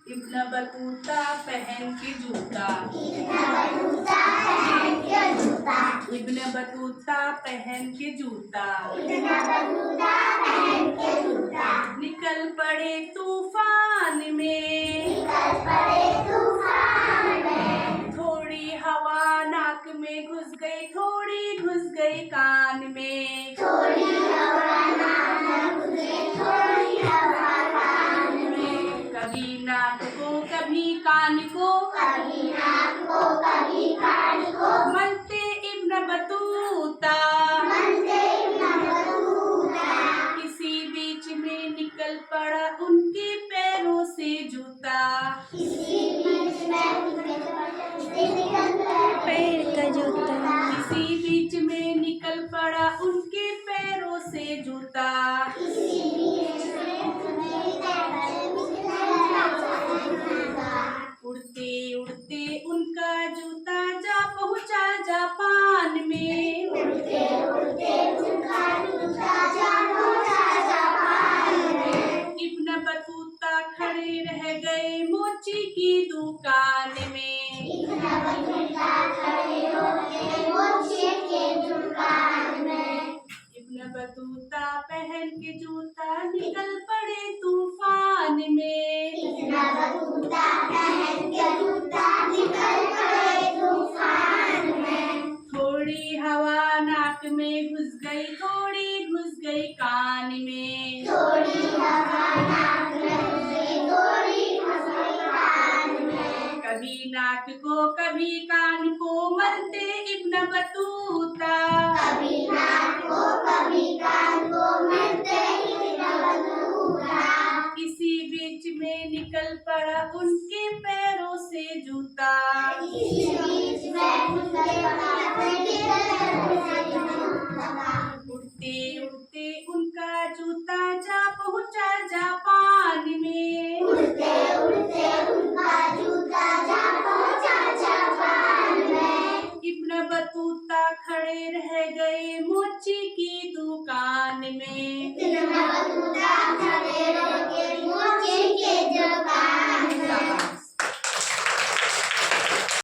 Ibn Battuta पहन के जूता। इब्न बतूता पहन के जूता। निकल पड़े तूफान में। थोड़ी हवा नाक में घुस गई, थोड़ी घुस गई कान में। कभी नाक को कभी कान को, मलते इब्न बतूता। किसी बीच में निकल पड़ा उनके पैरों से जूता। पैर का जूता। किसी बीच में निकल पड़ा उनके पैरों से जूता। उड़ते उड़ते उनका जूता जा पहुंचा जापान में। इब्न बतूता खड़े रह गए मोची की दुकान में। इब्न बतूता पहन के जूता निकल पड़े तूफान में। थोड़ी हवा नाक में घुस गई, थोड़ी घुस गई कान में। कभी नाक को कभी कान को मलते इब्न बतूता। किसी बीच में निकल पड़ा उनके पैरों से जूता। उड़ते उड़ते उनका जूता जा पहुंचा जापान में। इब्न बतूता खड़े रह गए मोची की दुकान में।